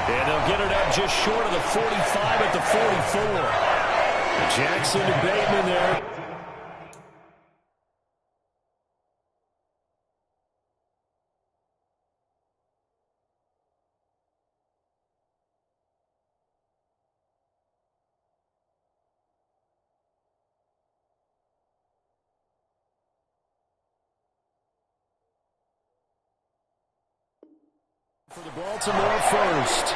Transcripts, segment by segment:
And they'll get it up just short of the 45 at the 44. Jackson to Bateman there. For the Baltimore first.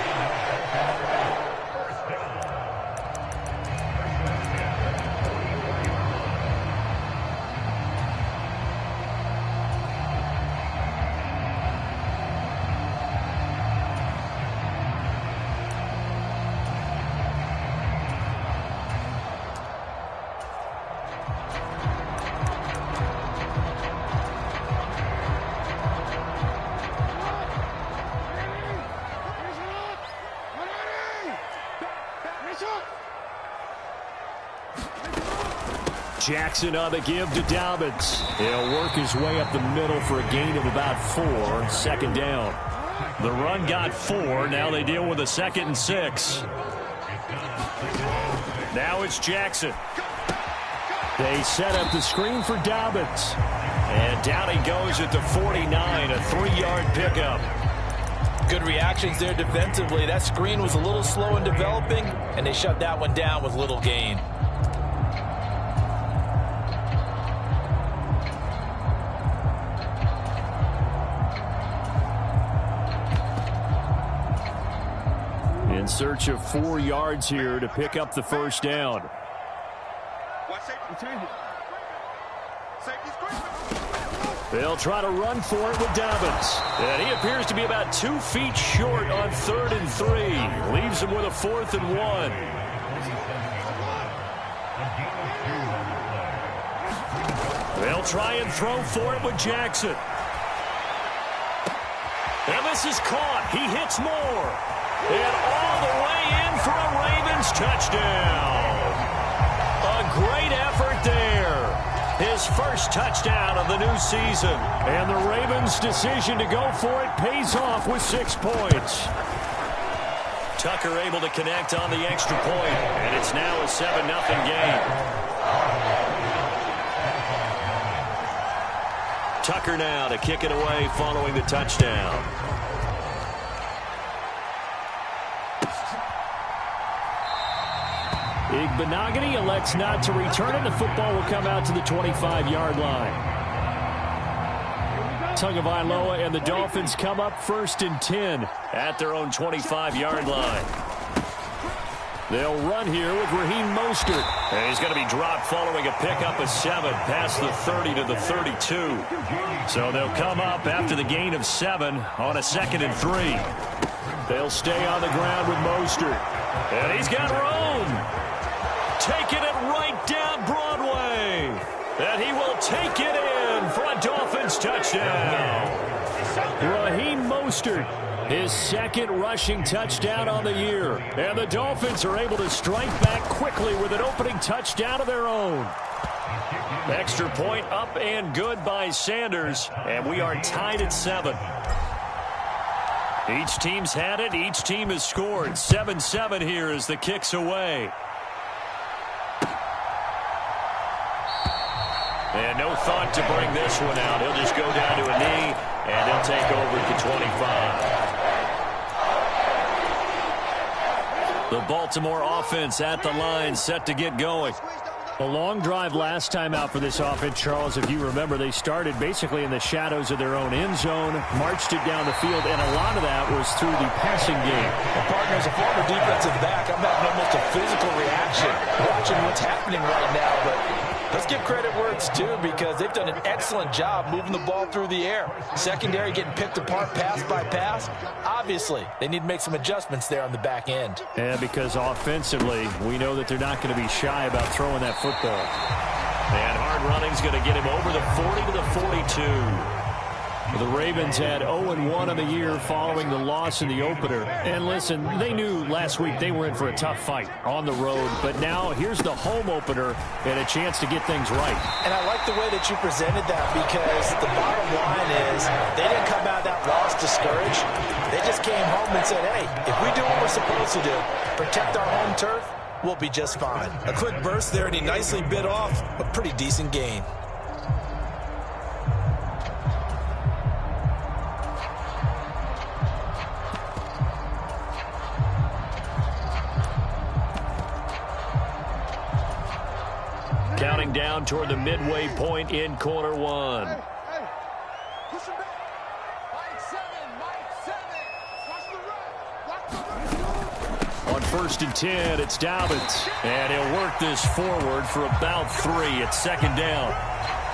Jackson on the give to Dobbins. He'll work his way up the middle for a gain of about 4. 2nd down. The run got 4. Now they deal with a 2nd and 6. Now it's Jackson. They set up the screen for Dobbins. And down he goes at the 49. A 3-yard pickup. Good reactions there defensively. That screen was a little slow in developing, and they shut that one down with little gain. In search of 4 yards here to pick up the 1st down. They'll try to run for it with Dobbins. And he appears to be about 2 feet short on 3rd and 3. Leaves him with a 4th and 1. They'll try and throw for it with Jackson. And this is caught. He hits Moore. And all the way in for a Ravens touchdown. A great effort there. His first touchdown of the new season. And the Ravens' decision to go for it pays off with 6 points. Tucker able to connect on the extra point. And it's now a 7-0 game. Tucker now to kick it away following the touchdown. Igbenogany elects not to return it. The football will come out to the 25-yard line. Tagovailoa and the Dolphins come up 1st and 10 at their own 25-yard line. They'll run here with Raheem Mostert. And he's going to be dropped following a pickup of 7 past the 30 to the 32. So they'll come up after the gain of 7 on a 2nd and 3. They'll stay on the ground with Mostert. And he's got room. Taking it right down Broadway. And he will take it in for a Dolphins touchdown. Raheem Mostert, his 2nd rushing touchdown on the year. And the Dolphins are able to strike back quickly with an opening touchdown of their own. Extra point up and good by Sanders. And we are tied at 7. Each team's had it. Each team has scored. 7-7 here as the kick's away. And no thought to bring this one out. He'll just go down to a knee, and he'll take over at the 25. The Baltimore offense at the line, set to get going. A long drive last time out for this offense, Charles. If you remember, they started basically in the shadows of their own end zone, marched it down the field, and a lot of that was through the passing game. Well, partner, as a former defensive back, I'm having almost a physical reaction watching what's happening right now, but let's give credit where it's due because they've done an excellent job moving the ball through the air. Secondary getting picked apart pass by pass. Obviously, they need to make some adjustments there on the back end. And because offensively, we know that they're not going to be shy about throwing that football. And hard running's going to get him over the 40 to the 42. The Ravens had 0-1 on the year following the loss in the opener. And listen, they knew last week they were in for a tough fight on the road. But now here's the home opener and a chance to get things right. And I like the way that you presented that because the bottom line is they didn't come out of that loss discouraged. They just came home and said, hey, if we do what we're supposed to do, protect our home turf, we'll be just fine. A quick burst there, and he nicely bit off a pretty decent gain. Counting down toward the midway point in quarter one. On 1st and 10, it's Dobbins. And he'll work this forward for about 3. It's 2nd down.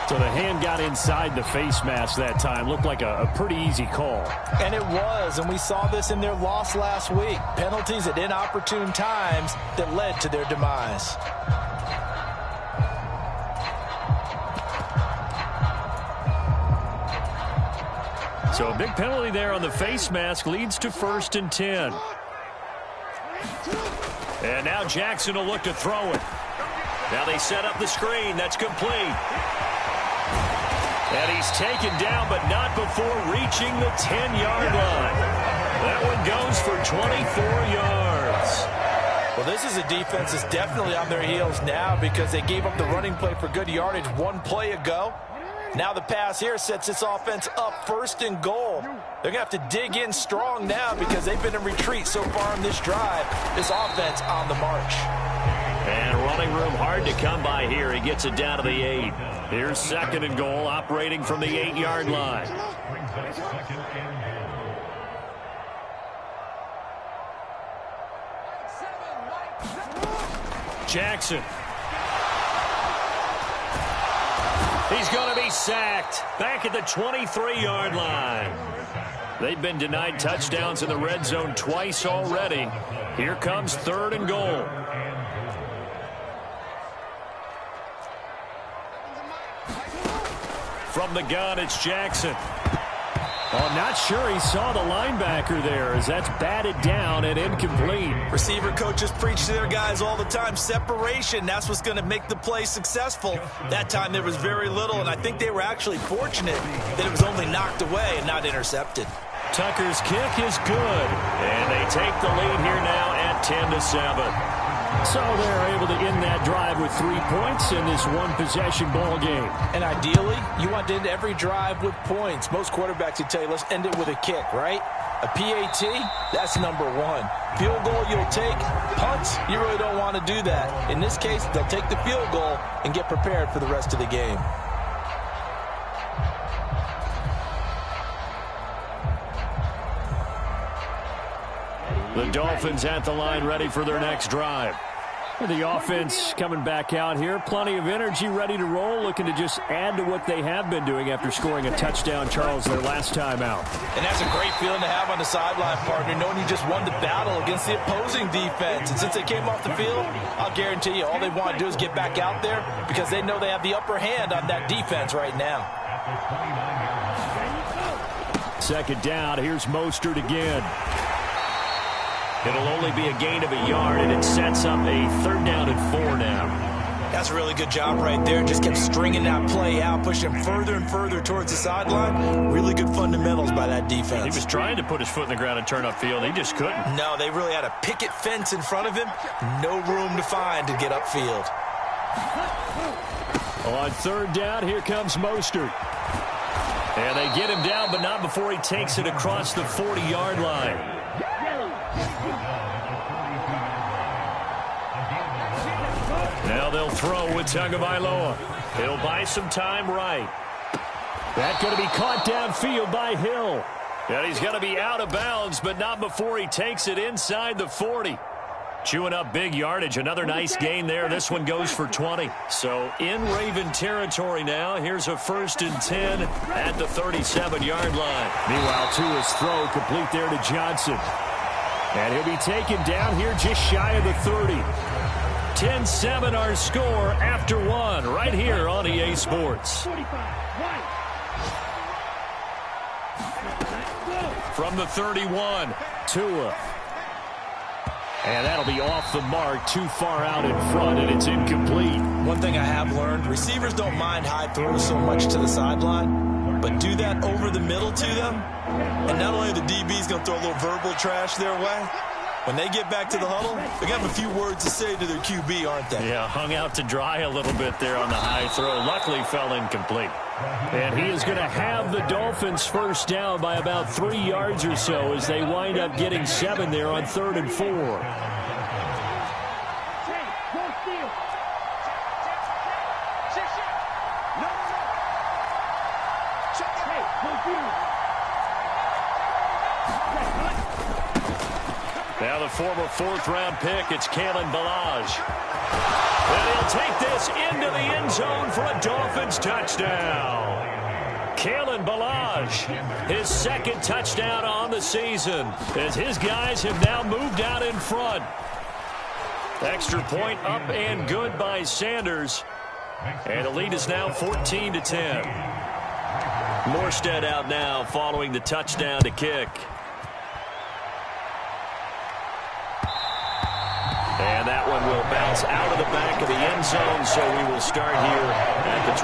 So the hand got inside the face mask that time. Looked like a pretty easy call. And it was, and we saw this in their loss last week. Penalties at inopportune times that led to their demise. So a big penalty there on the face mask leads to 1st and 10. And now Jackson will look to throw it. Now they set up the screen. That's complete. And he's taken down, but not before reaching the 10-yard line. That one goes for 24 yards. Well, this is a defense that's definitely on their heels now because they gave up the running play for good yardage one play ago. Now the pass here sets this offense up 1st and goal. They're going to have to dig in strong now because they've been in retreat so far in this drive. This offense on the march. And running room hard to come by here. He gets it down to the 8. Here's 2nd and goal, operating from the 8-yard line. Jackson. He's going to be sacked back at the 23-yard line. They've been denied touchdowns in the red zone twice already. Here comes 3rd and goal. From the gun, it's Jackson. Oh, I'm not sure he saw the linebacker there as that's batted down and incomplete. Receiver coaches preach to their guys all the time. Separation, that's what's going to make the play successful. That time there was very little, and I think they were actually fortunate that it was only knocked away and not intercepted. Tucker's kick is good, and they take the lead here now at 10-7. So they're able to end that drive with 3 points in this one-possession ball game. And ideally, you want to end every drive with points. Most quarterbacks would tell you, let's end it with a kick, right? A PAT, that's number 1. Field goal you'll take. Punts, you really don't want to do that. In this case, they'll take the field goal and get prepared for the rest of the game. The Dolphins at the line ready for their next drive. The offense coming back out here. Plenty of energy, ready to roll, looking to just add to what they have been doing after scoring a touchdown, Charles, their last time out. And that's a great feeling to have on the sideline, partner, knowing you just won the battle against the opposing defense. And since they came off the field, I'll guarantee you all they want to do is get back out there because they know they have the upper hand on that defense right now. 2nd down. Here's Mostert again. It'll only be a gain of a yard, and it sets up a 3rd down and 4 now. That's a really good job right there. Just kept stringing that play out, pushing him further and further towards the sideline. Really good fundamentals by that defense. He was trying to put his foot in the ground and turn upfield. He just couldn't. No, they really had a picket fence in front of him. No room to find to get upfield. On 3rd down, here comes Mostert. And they get him down, but not before he takes it across the 40-yard line. Now they'll throw with Tagovailoa. He'll buy some time right. That's going to be caught downfield by Hill. And he's going to be out of bounds, but not before he takes it inside the 40. Chewing up big yardage. Another nice gain there. This one goes for 20. So in Raven territory now. Here's a 1st and 10 at the 37-yard line. Meanwhile, Tua's throw complete there to Johnson. And he'll be taken down here just shy of the 30. 10-7 our score after 1 right here on EA Sports. From the 31, Tua. And that'll be off the mark, too far out in front, and it's incomplete. One thing I have learned, receivers don't mind high throws so much to the sideline, but do that over the middle to them, And not only are the DBs going to throw a little verbal trash their way, when they get back to the huddle, they got a few words to say to their QB, aren't they? Yeah, hung out to dry a little bit there on the high throw. Luckily fell incomplete. And he is going to have the Dolphins first down by about 3 yards or so as they wind up getting 7 there on 3rd and 4. Now the former 4th-round pick, it's Kalen Ballage. And he'll take this into the end zone for a Dolphins touchdown. Kalen Ballage, his 2nd touchdown on the season, as his guys have now moved out in front. Extra point up and good by Sanders. And the lead is now 14-10. Morstead out now following the touchdown to kick. And that one will bounce out of the back of the end zone, so we will start here at the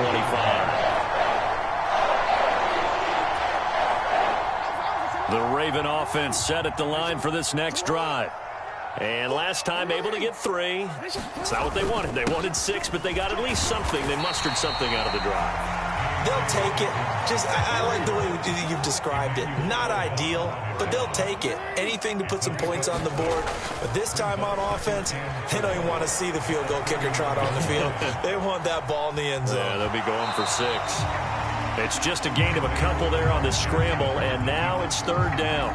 25. The Raven offense set at the line for this next drive. And last time able to get 3. It's not what they wanted. They wanted 6, but they got at least something. They mustered something out of the drive. They'll take it. I like the way you've described it. Not ideal, but they'll take it. Anything to put some points on the board. But this time on offense, they don't even want to see the field goal kicker trot on the field. They want that ball in the end zone. Yeah, they'll be going for 6. It's just a gain of a couple there on the scramble, and now it's 3rd down.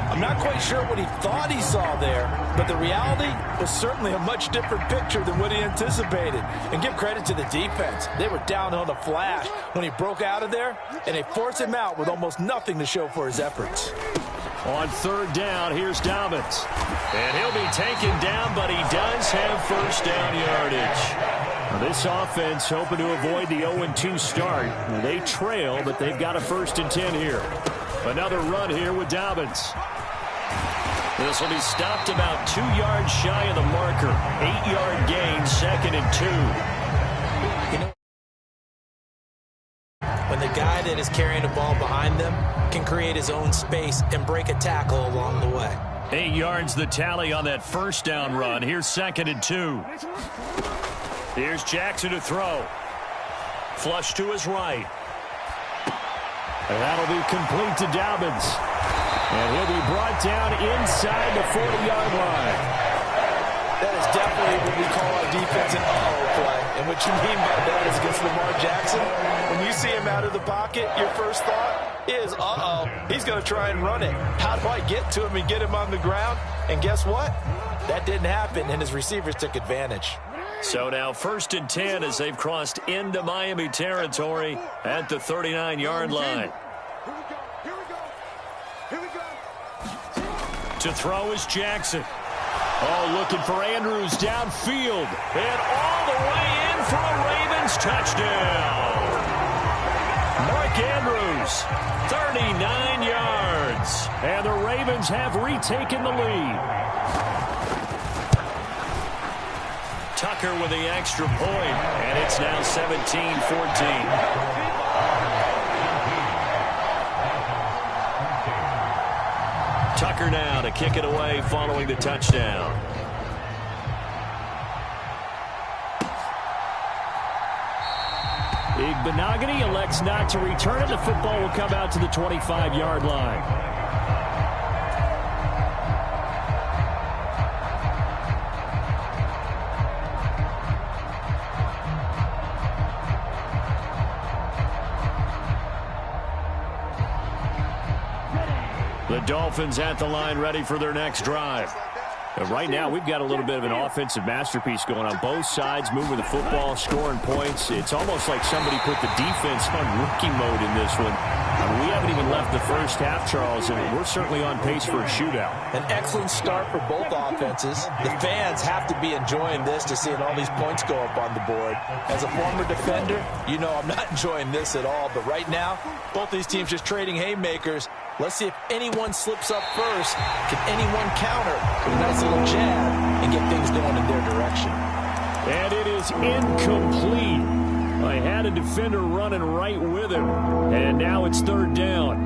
I'm not quite sure what he thought he saw there, but the reality was certainly a much different picture than what he anticipated. And give credit to the defense. They were down on the flash when he broke out of there, and they forced him out with almost nothing to show for his efforts. On 3rd down, here's Dobbins. And he'll be taken down, but he does have first down yardage. Now this offense hoping to avoid the 0-2 start. They trail, but they've got a 1st and 10 here. Another run here with Dobbins. This will be stopped about 2 yards shy of the marker. 8-yard gain, 2nd and 2. You know, when the guy that is carrying the ball behind them can create his own space and break a tackle along the way. 8 yards the tally on that first down run. Here's 2nd and 2. Here's Jackson to throw. Flush to his right. And that'll be complete to Dobbins. And he'll be brought down inside the 40-yard line. That is definitely what we call our defense an uh-oh play. And what you mean by that is against Lamar Jackson, when you see him out of the pocket, your first thought is, uh-oh, he's going to try and run it. How do I get to him and get him on the ground? And guess what? That didn't happen, and his receivers took advantage. So now 1st and 10 as they've crossed into Miami territory at the 39-yard line. To throw is Jackson. Oh, looking for Andrews downfield. And all the way in for a Ravens touchdown. Mark Andrews, 39 yards. And the Ravens have retaken the lead. Tucker with the extra point, and it's now 17-14. Tucker now to kick it away following the touchdown. Igbenogany elects not to return it. The football will come out to the 25-yard line. The Dolphins at the line ready for their next drive. Right now, we've got a little bit of an offensive masterpiece going on both sides, moving the football, scoring points. It's almost like somebody put the defense on rookie mode in this one. We haven't even left the first half, Charles, and we're certainly on pace for a shootout. An excellent start for both offenses. The fans have to be enjoying this to seeing all these points go up on the board. As a former defender, you know I'm not enjoying this at all. But right now, both these teams just trading haymakers. Let's see if anyone slips up first. Can anyone counter with a nice little jab and get things going in their direction? And it is incomplete. I had a defender running right with him. And now it's 3rd down.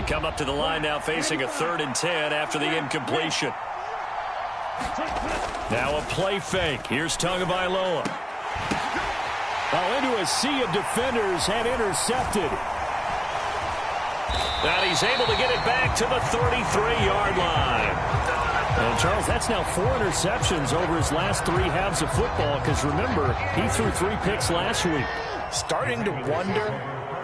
come up to the line now facing a 3rd and 10 after the incompletion. Now a play fake. Here's Tagovailoa. Into a sea of defenders and intercepted. And he's able to get it back to the 33-yard line. And Charles, that's now 4 interceptions over his last 3 halves of football, because remember, he threw 3 picks last week. Starting to wonder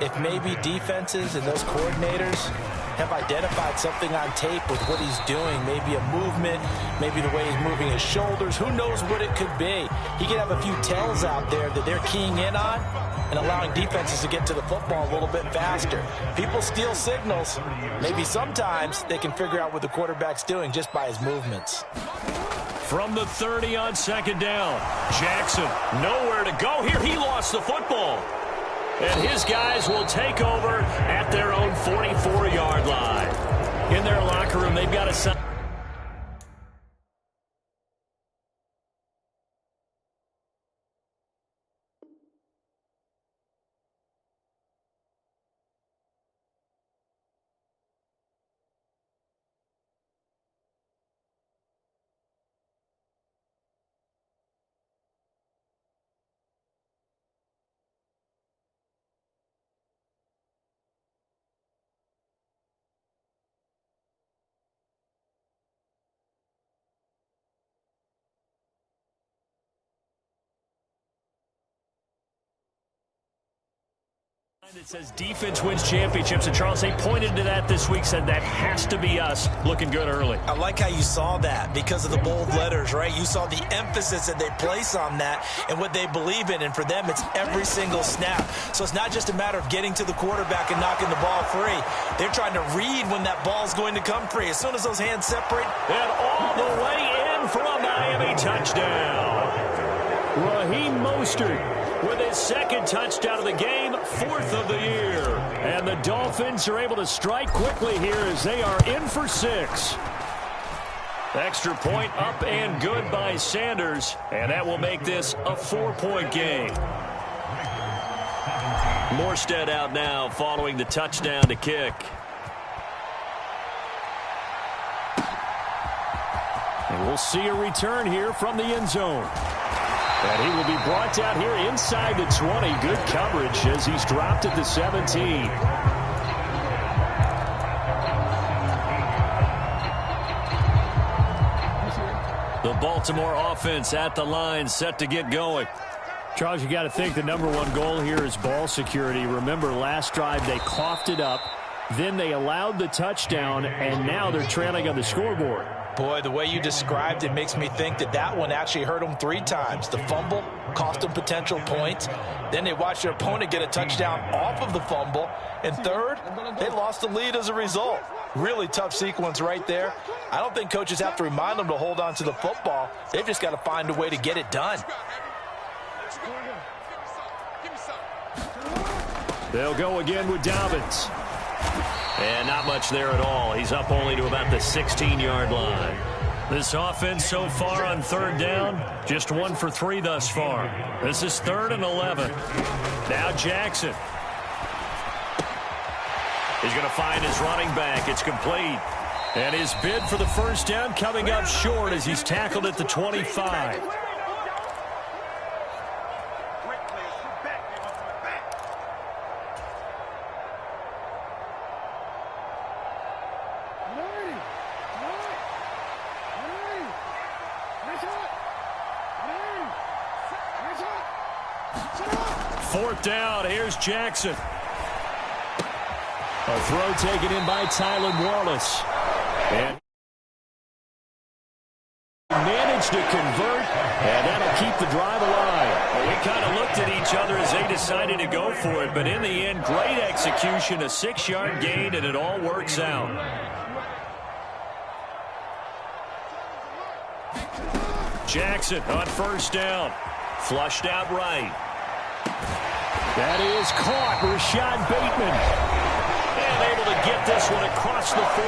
if maybe defenses and those coordinators have identified something on tape with what he's doing. Maybe a movement, maybe the way he's moving his shoulders. Who knows what it could be? He could have a few tells out there that they're keying in on and allowing defenses to get to the football a little bit faster. People steal signals. Maybe sometimes they can figure out what the quarterback's doing just by his movements. From the 30 on 2nd down, Jackson nowhere to go here. He lost the football. And his guys will take over at their own 44-yard line. In their locker room, they've got a... It says defense wins championships, and Charles, they pointed to that this week, said that has to be us. Looking good early. I like how you saw that because of the bold letters, right? You saw the emphasis that they place on that and what they believe in, and for them, it's every single snap. So it's not just a matter of getting to the quarterback and knocking the ball free. They're trying to read when that ball's going to come free. As soon as those hands separate. And all the way in for a Miami touchdown. Raheem Mostert with his 2nd touchdown of the game, 4th of the year. And the Dolphins are able to strike quickly here as they are in for 6. Extra point up and good by Sanders, and that will make this a 4-point game. Morstead out now following the touchdown to kick. And we'll see a return here from the end zone. And he will be brought down here inside the 20. Good coverage as he's dropped at the 17. The Baltimore offense at the line, set to get going. Charles, you got to think the #1 goal here is ball security. Remember, last drive they coughed it up. Then they allowed the touchdown, and now they're trailing on the scoreboard. Boy, the way you described it makes me think that that one actually hurt them 3 times. The fumble cost them potential points. Then they watched their opponent get a touchdown off of the fumble. And third, they lost the lead as a result. Really tough sequence right there. I don't think coaches have to remind them to hold on to the football. They've just got to find a way to get it done. They'll go again with Dobbins. And not much there at all. He's up only to about the 16-yard line. This offense so far on 3rd down, just 1 for 3 thus far. This is 3rd and 11. Now Jackson. He's going to find his running back. It's complete. And his bid for the 1st down coming up short as he's tackled at the 25. Fourth down, here's Jackson. A throw taken in by Tylan Wallace. And managed to convert, and that'll keep the drive alive. Well, we kind of looked at each other as they decided to go for it, but in the end, great execution, a 6-yard gain, and it all works out. Jackson on 1st down. Flushed out right. That is caught. Rashad Bateman. And able to get this one across the 45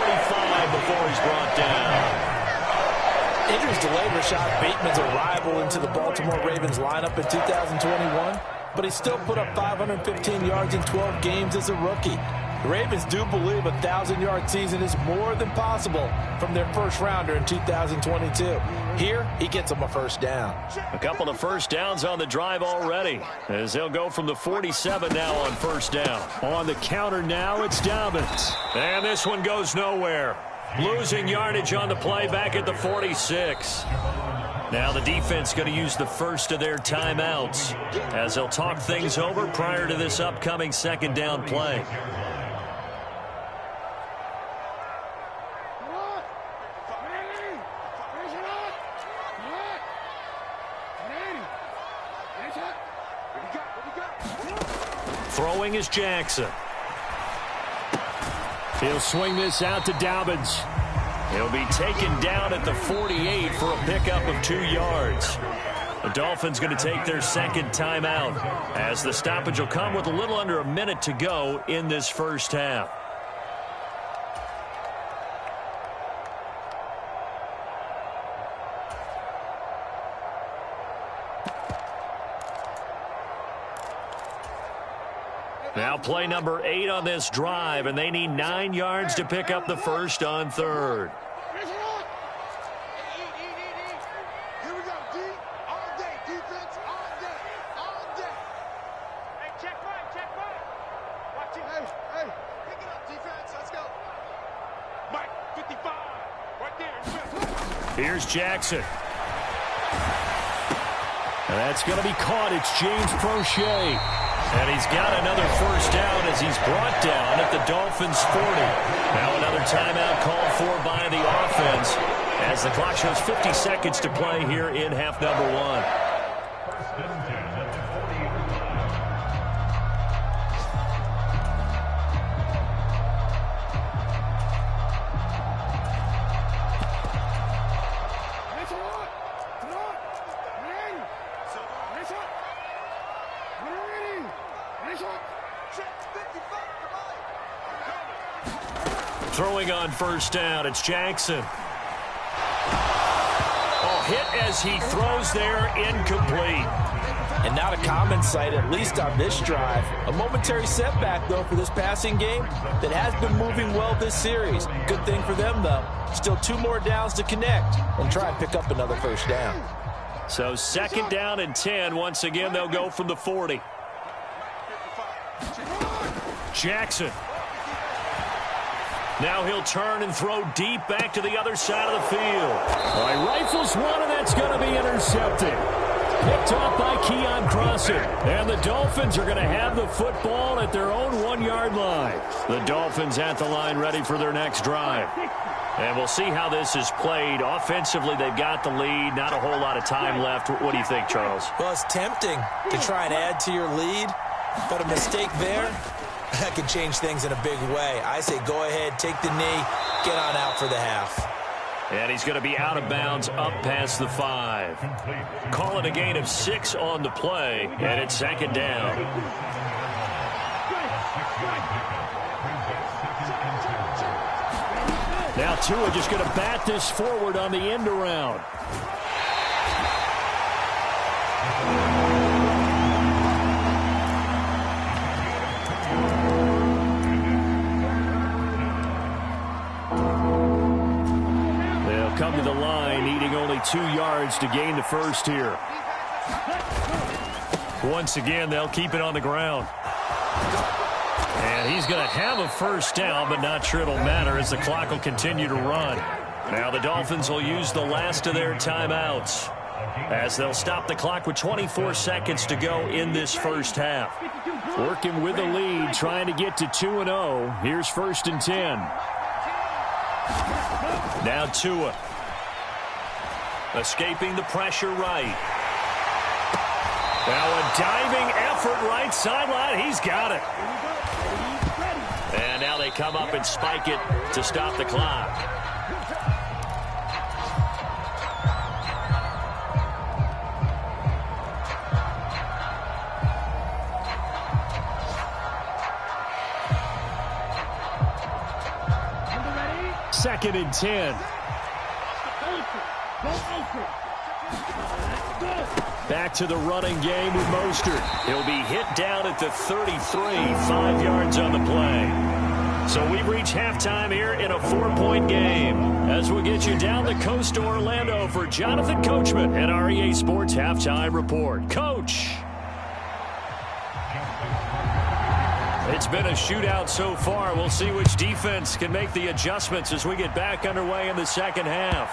before he's brought down. Injuries delayed Rashad Bateman's arrival into the Baltimore Ravens lineup in 2021, but he still put up 515 yards in 12 games as a rookie. The Ravens do believe a 1,000-yard season is more than possible from their first rounder in 2022. Here, he gets them a first down. A couple of first downs on the drive already, as they'll go from the 47 now on first down. On the counter now, it's Dobbins. And this one goes nowhere. Losing yardage on the play back at the 46. Now the defense going to use the first of their timeouts as they'll talk things over prior to this upcoming second down play. Throwing is Jackson. He'll swing this out to Dobbins. He'll be taken down at the 48 for a pickup of 2 yards. The Dolphins going to take their second timeout as the stoppage will come with a little under a minute to go in this first half. Now play number 8 on this drive, and they need 9 yards to pick up the first on third. Here we go, D. All day. Defense all day. All day. Hey, check right. Watch it. Hey. Pick it up, defense. Let's go. Mike, 55. Right there. Here's Jackson. And that's going to be caught. It's James Prochet. And he's got another first down as he's brought down at the Dolphins' 40. Now another timeout called for by the offense as the clock shows 50 seconds to play here in half number 1. Throwing on first down, it's Jackson. Oh, hit as he throws there, incomplete. And not a common sight, at least on this drive. A momentary setback, though, for this passing game that has been moving well this series. Good thing for them, though. Still 2 more downs to connect and try and pick up another first down. So second down and 10. Once again, they'll go from the 40. Jackson. Now he'll turn and throw deep back to the other side of the field. All right, rifles one, and that's going to be intercepted. Picked off by Keon Crossen. And the Dolphins are going to have the football at their own 1-yard line. The Dolphins at the line ready for their next drive. And we'll see how this is played. Offensively, they've got the lead. Not a whole lot of time left. What do you think, Charles? Well, it's tempting to try and add to your lead, but a mistake there, that can change things in a big way. I say go ahead, take the knee, get on out for the half. And he's going to be out of bounds up past the 5. Call it a gain of 6 on the play, and it's second down. Now Tua just going to bat this forward on the end around. Come to the line, needing only 2 yards to gain the first here. Once again, they'll keep it on the ground. And he's going to have a first down, but not sure it'll matter as the clock will continue to run. Now the Dolphins will use the last of their timeouts as they'll stop the clock with 24 seconds to go in this first half. Working with the lead, trying to get to 2-0. Here's first and 10. Now Tua. Escaping the pressure right. Now a diving effort right sideline. He's got it. And now they come up and spike it to stop the clock. Second and 10. Back to the running game with Mostert. He'll be hit down at the 33, 5 yards on the play. So we've reached halftime here in a 4-point game. As we get you down the coast to Orlando for Jonathan Coachman and our EA Sports Halftime Report. Coach. It's been a shootout so far. We'll see which defense can make the adjustments as we get back underway in the second half.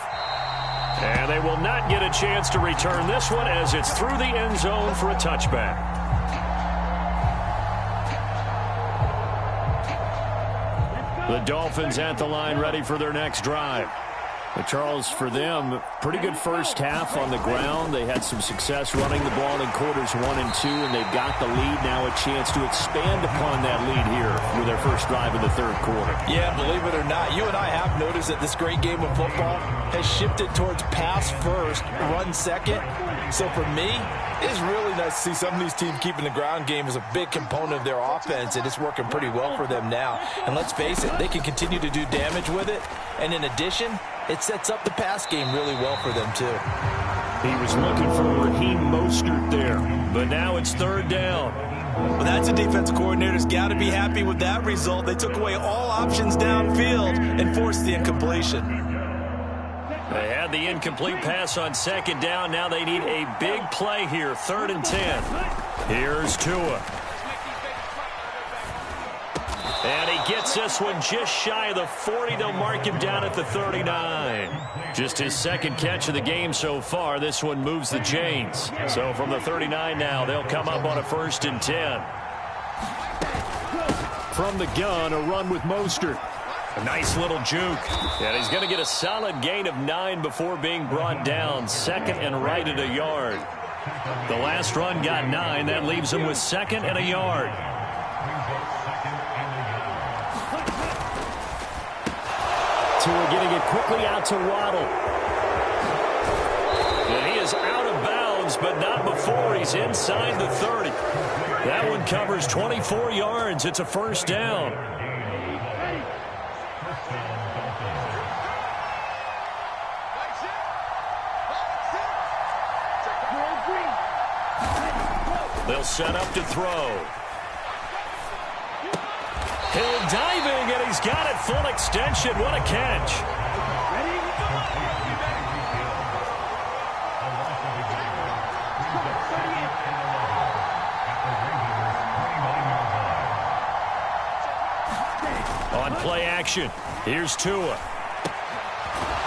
And they will not get a chance to return this one as it's through the end zone for a touchback. The Dolphins at the line ready for their next drive. But Charles, for them, pretty good first half on the ground. They had some success running the ball in quarters 1 and 2, and they've got the lead. Now a chance to expand upon that lead here with their first drive in the third quarter. Yeah, believe it or not, you and I have noticed that this great game of football has shifted towards pass first, run second. So for me, it's really nice to see some of these teams keeping the ground game as a big component of their offense, and it's working pretty well for them now. And let's face it, they can continue to do damage with it. And in addition, it sets up the pass game really well for them, too. He was looking for Raheem Mostert there, but now it's third down. Well, that's a defense coordinator's got to be happy with that result. They took away all options downfield and forced the incompletion. They had the incomplete pass on second down. Now they need a big play here, 3rd and 10. Here's Tua. And he gets this one just shy of the 40. They'll mark him down at the 39. Just his second catch of the game so far. This one moves the chains. So from the 39 now, they'll come up on a 1st and 10. From the gun, a run with Mostert. A nice little juke. And he's going to get a solid gain of 9 before being brought down. 2nd and right at a yard. The last run got 9. That leaves him with 2nd and a yard. Tua getting it quickly out to Waddle. And he is out of bounds, but not before he's inside the 30. That one covers 24 yards. It's a 1st down. They'll set up to throw. Hill diving, and he's got it full extension. What a catch. On play action, here's Tua.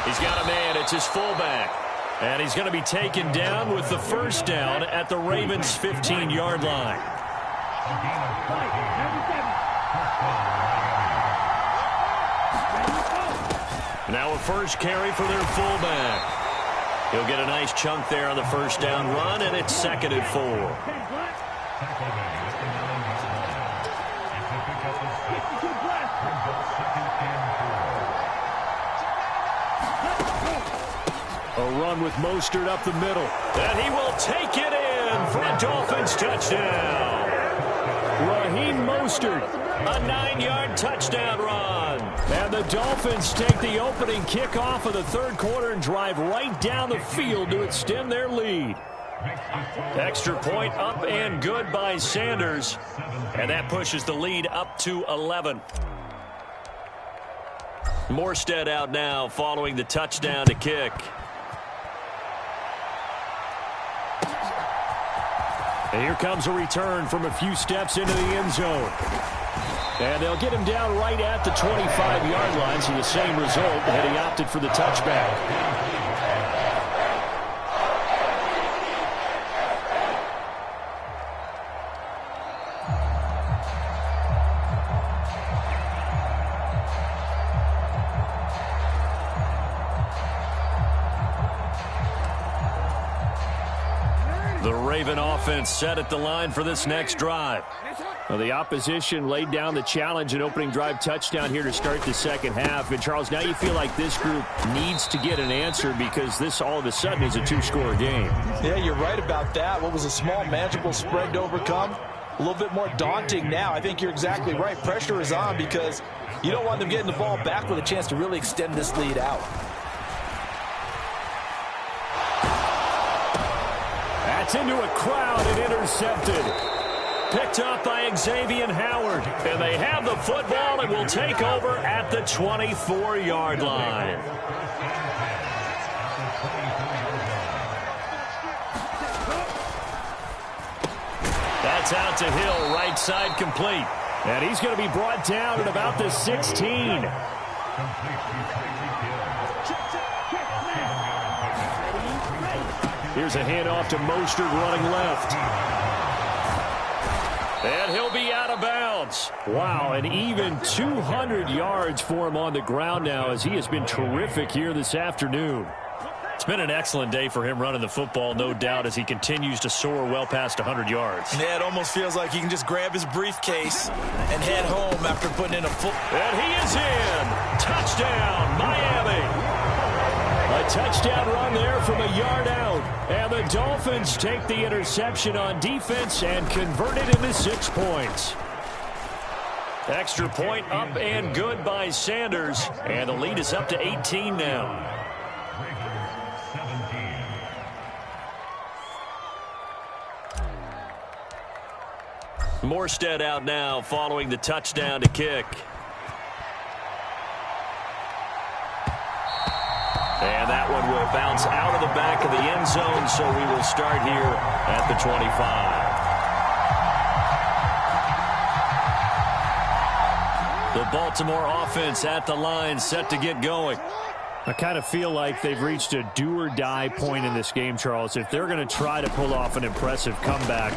He's got a man. It's his fullback. And he's going to be taken down with the 1st down at the Ravens' 15-yard line. Now a first carry for their fullback. He'll get a nice chunk there on the 1st down run, and it's 2nd and 4. A run with Mostert up the middle. And he will take it in for a Dolphins touchdown. Raheem Mostert, a 9-yard touchdown run. And the Dolphins take the opening kickoff of the 3rd quarter and drive right down the field to extend their lead. Extra point up and good by Sanders. And that pushes the lead up to 11. Morstead out now following the touchdown to kick. And here comes a return from a few steps into the end zone. And they'll get him down right at the 25-yard line, so the same result had he opted for the touchback. The Raven offense set at the line for this next drive. Well, the opposition laid down the challenge and opening drive touchdown here to start the second half. And, Charles, now you feel like this group needs to get an answer because this all of a sudden is a 2-score game. Yeah, you're right about that. What was a small, manageable spread to overcome? A little bit more daunting now. I think you're exactly right. Pressure is on because you don't want them getting the ball back with a chance to really extend this lead out. That's into a crowd and intercepted. Picked up by Xavier Howard. And they have the football and will take over at the 24-yard line. That's out to Hill, right side complete. And he's going to be brought down at about the 16. Here's a handoff to Mostert running left. And he'll be out of bounds. Wow, and even 200 yards for him on the ground now as he has been terrific here this afternoon. It's been an excellent day for him running the football, no doubt, as he continues to soar well past 100 yards. Yeah, it almost feels like he can just grab his briefcase and head home after putting in a full... And he is in. Touchdown, Miami. A touchdown run there from a yard out. And the Dolphins take the interception on defense and convert it into 6 points. Extra point up and good by Sanders. And the lead is up to 18 now. Morstead out now following the touchdown to kick. And that one will bounce out of the back of the end zone, so we will start here at the 25. The Baltimore offense at the line, set to get going. I kind of feel like they've reached a do-or-die point in this game, Charles. If they're going to try to pull off an impressive comeback,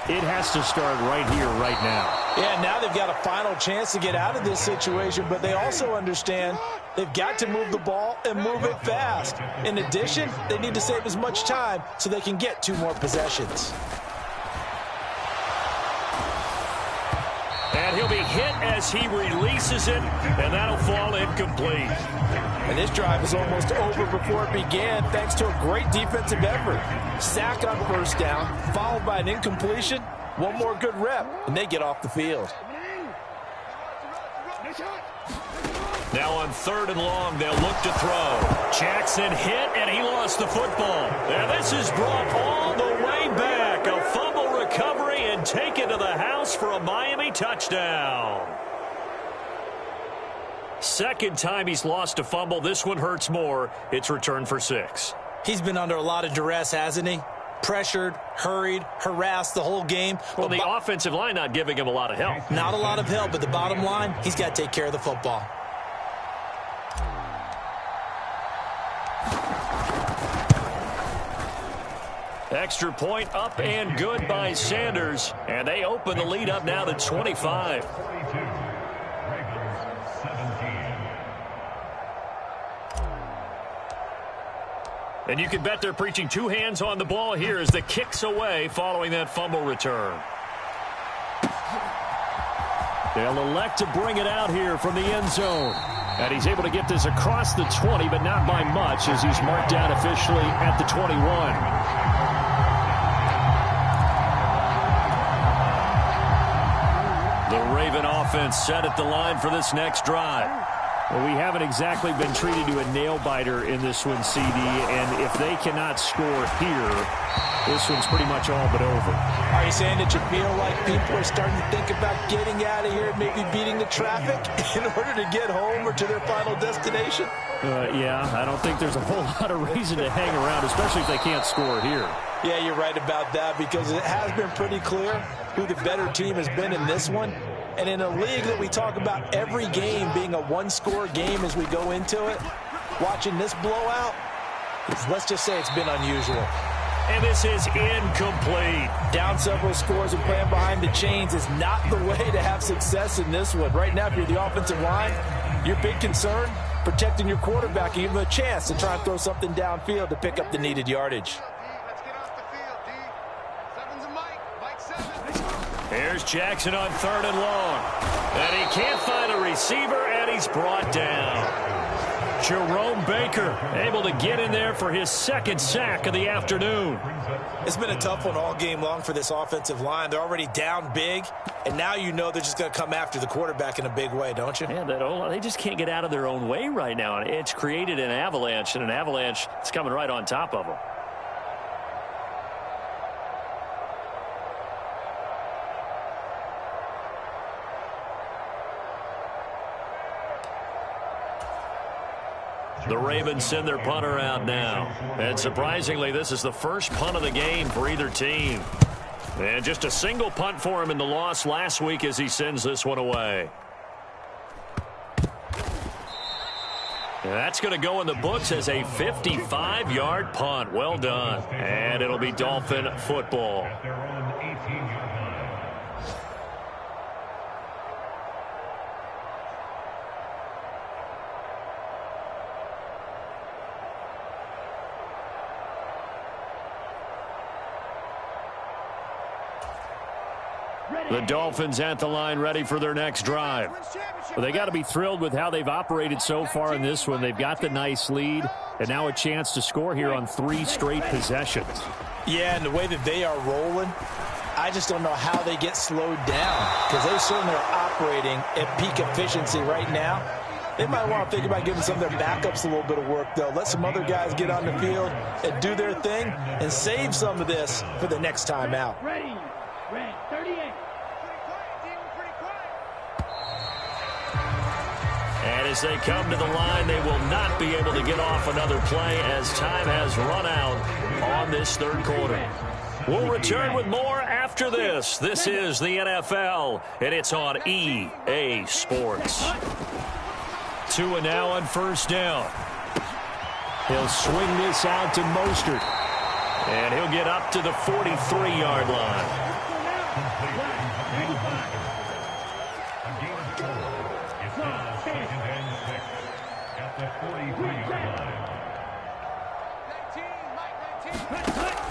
it has to start right here, right now. Yeah, now they've got a final chance to get out of this situation, but they also understand they've got to move the ball and move it fast. In addition, they need to save as much time so they can get 2 more possessions. And he'll be hit as he releases it, and that'll fall incomplete. And this drive is almost over before it began thanks to a great defensive effort. Sack on first down, followed by an incompletion. One more good rep, and they get off the field. Now on 3rd and long, they'll look to throw. Jackson hit, and he lost the football. And this is brought all the way back. A fumble recovery and taken to the house for a Miami touchdown. Second time he's lost a fumble. This one hurts more. It's returned for 6. He's been under a lot of duress, hasn't he? Pressured, hurried, harassed the whole game. Well, the offensive line not giving him a lot of help. Not a lot of help, but the bottom line, he's got to take care of the football. Extra point up and good by Sanders. And they open the lead up now to 25. And you can bet they're preaching 2 hands on the ball here as the kick's away following that fumble return. They'll elect to bring it out here from the end zone. And he's able to get this across the 20, but not by much as he's marked down officially at the 21. The Raven offense set at the line for this next drive. Well, we haven't exactly been treated to a nail-biter in this one, CD, and if they cannot score here, this one's pretty much all but over. Are you saying that you feel like people are starting to think about getting out of here, maybe beating the traffic in order to get home or to their final destination? Yeah, I don't think there's a whole lot of reason to hang around, especially if they can't score here. Yeah, you're right about that because it has been pretty clear who the better team has been in this one. And in a league that we talk about every game being a one-score game as we go into it, watching this blowout, let's just say it's been unusual. And this is incomplete. Down several scores and playing behind the chains is not the way to have success in this one. Right now, if you're the offensive line, your big concern, protecting your quarterback and give him a chance to try and throw something downfield to pick up the needed yardage. Here's Jackson on 3rd and long. And he can't find a receiver, and he's brought down. Jerome Baker able to get in there for his 2nd sack of the afternoon. It's been a tough one all game long for this offensive line. They're already down big, and now you know they're just going to come after the quarterback in a big way, don't you? Yeah, they just can't get out of their own way right now. It's created an avalanche, and an avalanche is coming right on top of them. The Ravens send their punter out now. And surprisingly, this is the first punt of the game for either team. And just a single punt for him in the loss last week as he sends this one away. And that's going to go in the books as a 55-yard punt. Well done. And it'll be Dolphin football. The Dolphins at the line ready for their next drive. Well, they got to be thrilled with how they've operated so far in this one. They've got the nice lead, and now a chance to score here on 3 straight possessions. Yeah, and the way that they are rolling, I just don't know how they get slowed down, because they certainly are operating at peak efficiency right now. They might want to think about giving some of their backups a little bit of work, though. Let some other guys get on the field and do their thing and save some of this for the next time out. Ready, red, 38. And as they come to the line, they will not be able to get off another play as time has run out on this third quarter. We'll return with more after this. This is the NFL, and it's on EA Sports. Tua now on first down. He'll swing this out to Mostert. And he'll get up to the 43-yard line.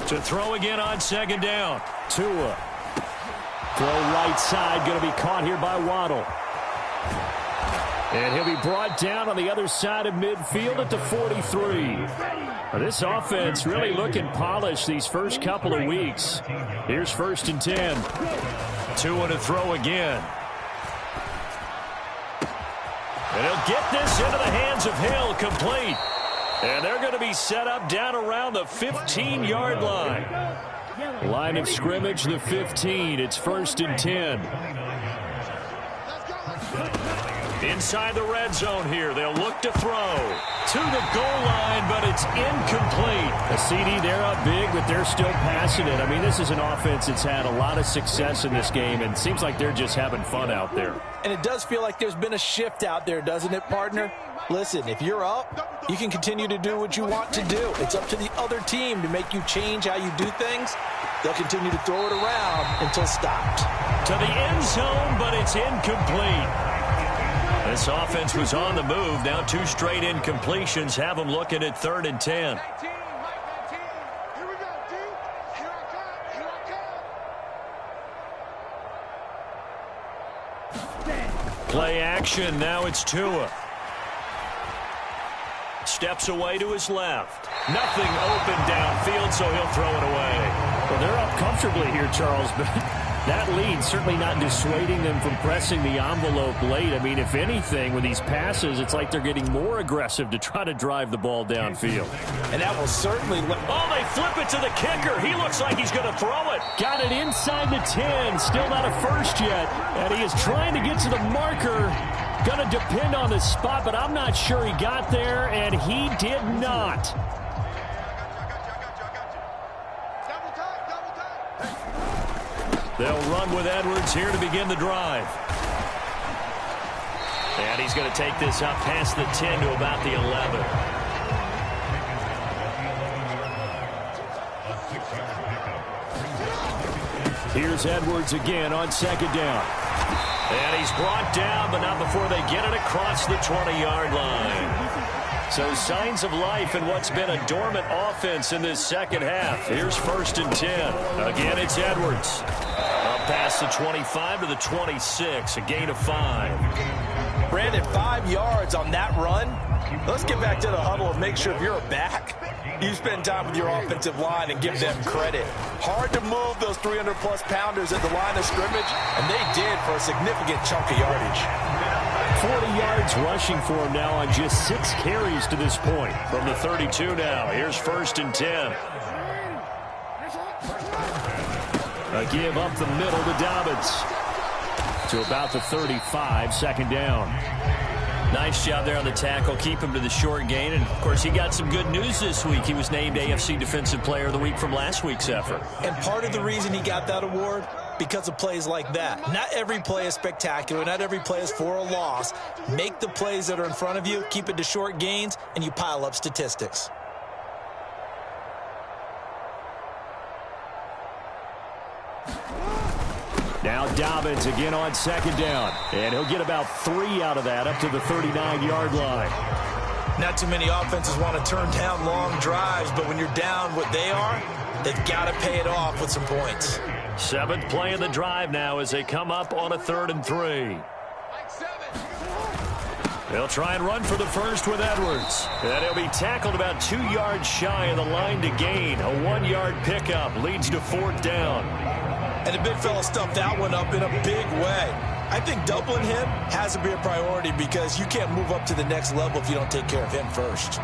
To throw again on second down. Tua. Throw right side. Going to be caught here by Waddle. And he'll be brought down on the other side of midfield at the 43. This offense really looking polished these first couple of weeks. Here's 1st and 10. Tua to throw again. And he'll get this into the hands of Hill, complete. And they're going to be set up down around the 15-yard line. Line of scrimmage, the 15. It's 1st and 10. Inside the red zone here. They'll look to throw to the goal line, but it's incomplete. A CD, they're up big, but they're still passing it. I mean, this is an offense that's had a lot of success in this game, and it seems like they're just having fun out there. And it does feel like there's been a shift out there, doesn't it, partner? Listen, if you're up, you can continue to do what you want to do. It's up to the other team to make you change how you do things. They'll continue to throw it around until stopped. To the end zone, but it's incomplete. This offense was on the move. Now 2 straight incompletions have them looking at 3rd and 10. Here we go, D. Here I come. Play action. Now it's Tua. Steps away to his left. Nothing open downfield, so he'll throw it away. Well, they're up comfortably here, Charles, but that lead certainly not dissuading them from pressing the envelope late. I mean, if anything, with these passes, it's like they're getting more aggressive to try to drive the ball downfield. And that will certainly... Oh, they flip it to the kicker. He looks like he's going to throw it. Got it inside the 10. Still not a first yet. And he is trying to get to the marker. Going to depend on the spot, but I'm not sure he got there, and he did not. They'll run with Edwards here to begin the drive. And he's going to take this up past the 10 to about the 11. Here's Edwards again on second down. And he's brought down, but not before they get it across the 20-yard line. So signs of life in what's been a dormant offense in this second half. Here's 1st and 10. Again, it's Edwards. Up past the 25 to the 26, a gain of 5. Brandon, 5 yards on that run. Let's get back to the huddle and make sure if you're a back, you spend time with your offensive line and give them credit. Hard to move those 300-plus pounders at the line of scrimmage, and they did for a significant chunk of yardage. 40 yards rushing for him now on just 6 carries to this point. From the 32 now, here's 1st and 10. A give up the middle to Dobbins. To about the 35, second down. Nice job there on the tackle. Keep him to the short gain. And, of course, he got some good news this week. He was named AFC Defensive Player of the Week from last week's effort. And part of the reason he got that award, because of plays like that. Not every play is spectacular. Not every play is for a loss. Make the plays that are in front of you, keep it to short gains, and you pile up statistics. Now Dobbins again on second down. And he'll get about 3 out of that up to the 39-yard line. Not too many offenses want to turn down long drives, but when you're down what they are, they've got to pay it off with some points. 7th play of the drive now as they come up on a 3rd and 3. They'll try and run for the first with Edwards. And he'll be tackled about 2 yards shy of the line to gain. A 1-yard pickup leads to 4th down. And the big fella stuffed that one up in a big way. I think doubling him has to be a priority because you can't move up to the next level if you don't take care of him first.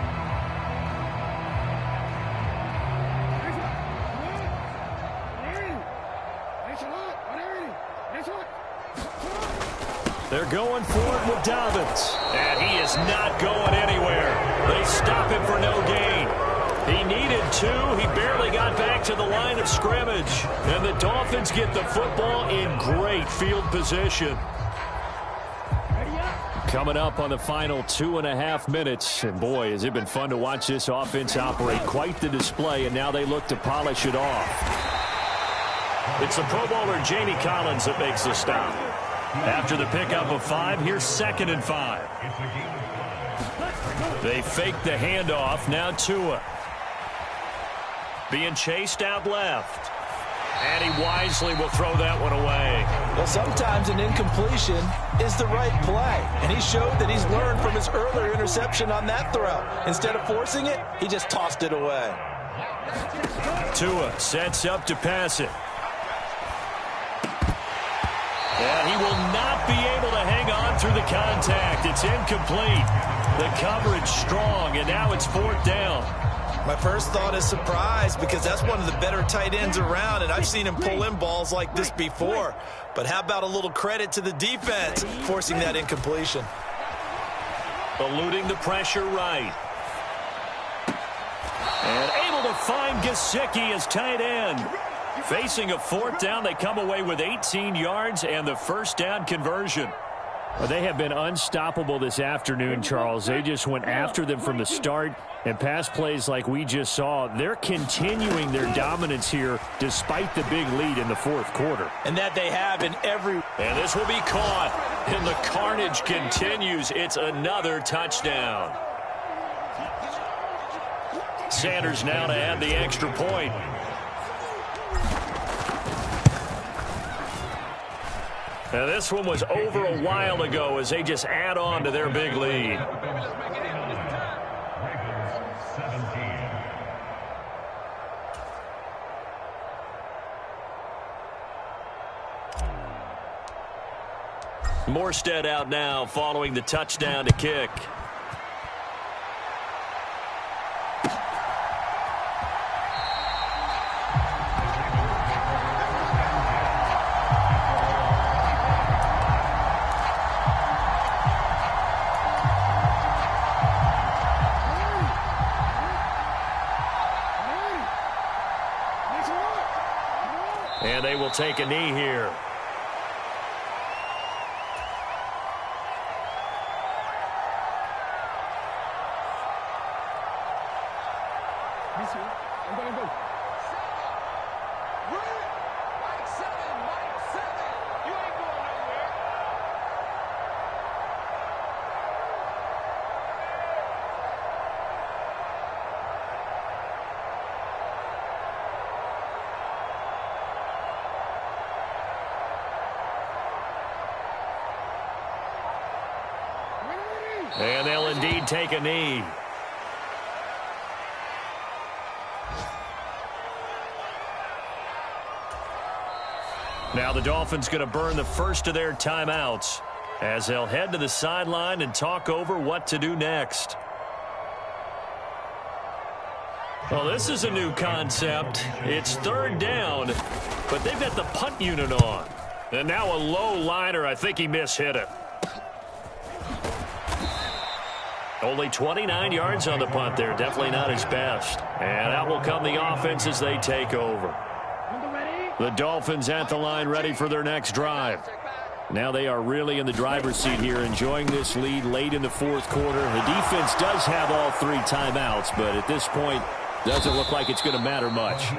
They're going for it with Dobbins. And he is not going anywhere. They stop him for no gain. He needed 2. He barely got back to the line of scrimmage. And the Dolphins get the football in great field position. Coming up on the final 2.5 minutes. And boy, has it been fun to watch this offense operate. Quite the display, and now they look to polish it off. It's the Pro Bowler Jamie Collins that makes the stop. After the pickup of 5, here's 2nd and 5. They fake the handoff. Now Tua. Being chased out left. And he wisely will throw that one away. Well, sometimes an incompletion is the right play. And he showed that he's learned from his earlier interception on that throw. Instead of forcing it, he just tossed it away. Tua sets up to pass it. And he will not be able to hang on through the contact. It's incomplete. The coverage strong, and now it's 4th down. My first thought is surprise because that's one of the better tight ends around, and I've seen him pull in balls like this before. But how about a little credit to the defense forcing that incompletion? Eluding the pressure right. And able to find Gesicki as tight end. Facing a 4th down, they come away with 18 yards and the first down conversion. Well, they have been unstoppable this afternoon, Charles. They just went after them from the start, and pass plays like we just saw, they're continuing their dominance here despite the big lead in the 4th quarter. And that they have in every... And this will be caught, and the carnage continues. It's another touchdown. Sanders now to add the extra point. Now this one was over a while ago as they just add on to their big lead. Morstead out now following the touchdown to kick. And they will take a knee here. And they'll indeed take a knee. Now the Dolphins going to burn the first of their timeouts as they'll head to the sideline and talk over what to do next. Well, this is a new concept. It's 3rd down, but they've got the punt unit on. And now a low liner. I think he mishit it. Only 29 yards on the punt there. Definitely not his best. And out will come the offense as they take over. The Dolphins at the line, ready for their next drive. Now they are really in the driver's seat here, enjoying this lead late in the fourth quarter. The defense does have all 3 timeouts, but at this point, doesn't look like it's going to matter much.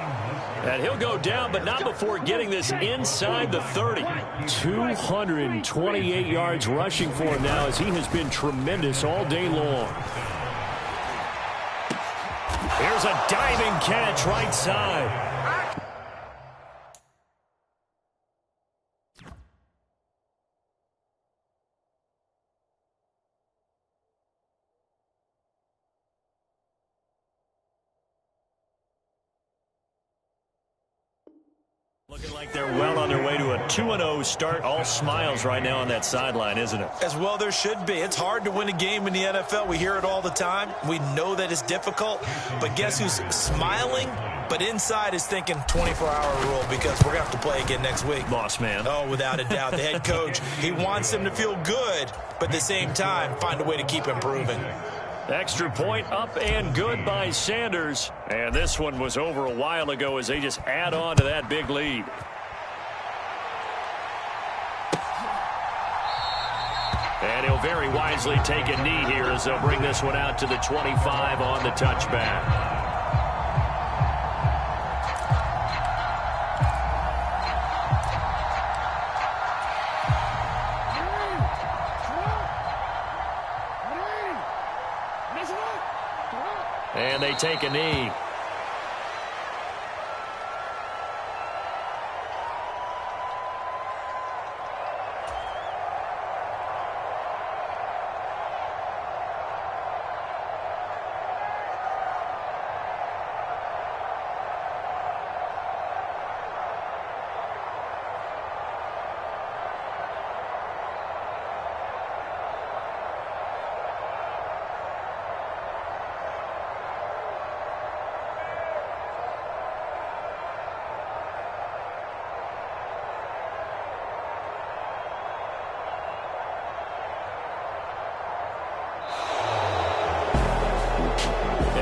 And he'll go down, but not before getting this inside the 30. 228 yards rushing for him now, as he has been tremendous all day long. Here's a diving catch right side. Looking like they're well on their way to a 2-0 start. All smiles right now on that sideline, isn't it? As well there should be. It's hard to win a game in the NFL. We hear it all the time. We know that it's difficult. But guess who's smiling? But inside is thinking 24-hour rule, because we're going to have to play again next week. Boss man. Oh, without a doubt. The head coach, he wants them to feel good, but at the same time, find a way to keep improving. Extra point up and good by Sanders. And this one was over a while ago as they just add on to that big lead. And he'll very wisely take a knee here as they'll bring this one out to the 25 on the touchback. And they take a knee.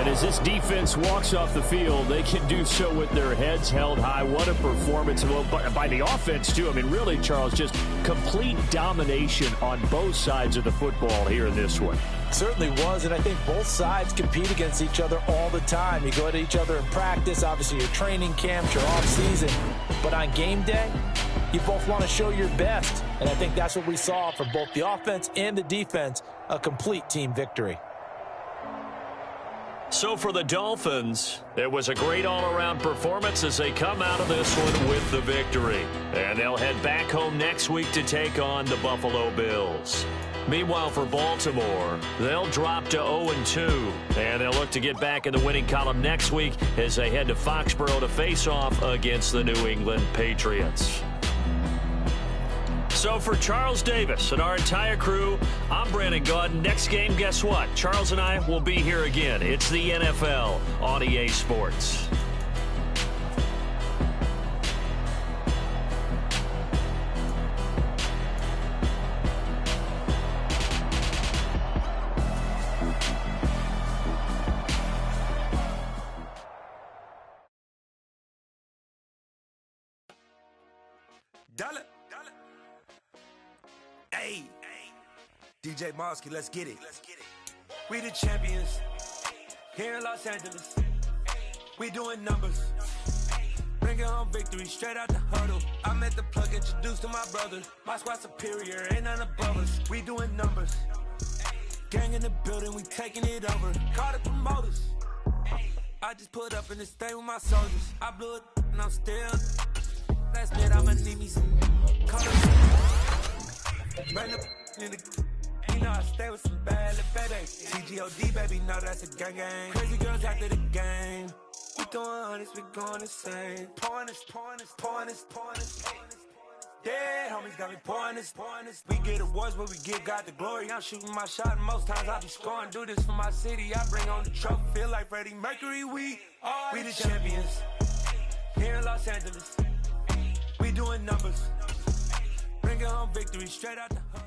As this defense walks off the field, they can do so with their heads held high. What a performance by the offense, too. I mean, really, Charles, just complete domination on both sides of the football here in this one. Certainly was, and I think both sides compete against each other all the time. You go at each other in practice, obviously your training camps, your off-season. But on game day, you both want to show your best. And I think that's what we saw from both the offense and the defense, a complete team victory. So for the Dolphins, it was a great all-around performance as they come out of this one with the victory. And they'll head back home next week to take on the Buffalo Bills. Meanwhile, for Baltimore, they'll drop to 0-2. And they'll look to get back in the winning column next week as they head to Foxborough to face off against the New England Patriots. So for Charles Davis and our entire crew, I'm Brandon Gaudin. Next game, guess what? Charles and I will be here again. It's the NFL on EA Sports. Hey, DJ Mosky, let's get it. We the champions here in Los Angeles. We doing numbers. Bringing home victory straight out the huddle. I'm at the plug, introduced to my brother. My squad superior, ain't none above us. We doing numbers. Gang in the building, we taking it over. Call the promoters. I just put up in this thing with my soldiers. I blew it and I'm still. Last night I'ma need me some. Call Run up in the, you know I stay with some bad little baby. CGOD, baby, know that's a gang gang. Crazy girls after the game. We throwing hundreds, we going insane. Pouring this. Dead homies got me pouring this. We get awards, but we give God the glory. I'm shooting my shot, and most times I be scoring. Do this for my city, I bring on the trophy. Feel like Freddie Mercury, we the champions. Here in Los Angeles, we doing numbers. Bringing home victory straight out the huddle.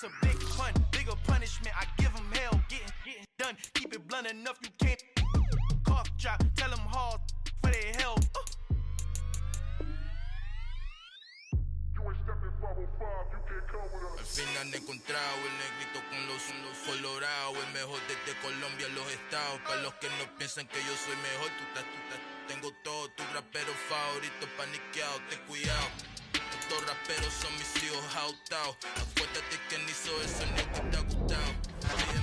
That's a big pun, bigger punishment. I give them hell, getting done. Keep it blunt enough, you can't cough drop. Tell them hard for their health. Al fin han encontrado el negrito con los colorados, el mejor desde Colombia a los estados. Para los que no piensan que yo soy mejor, tengo todo, tu rapero favorito paniqueado, ten cuidado. Estos raperos son mis hijos jautados. Acuérdate que ni hizo eso ni te ha gustado.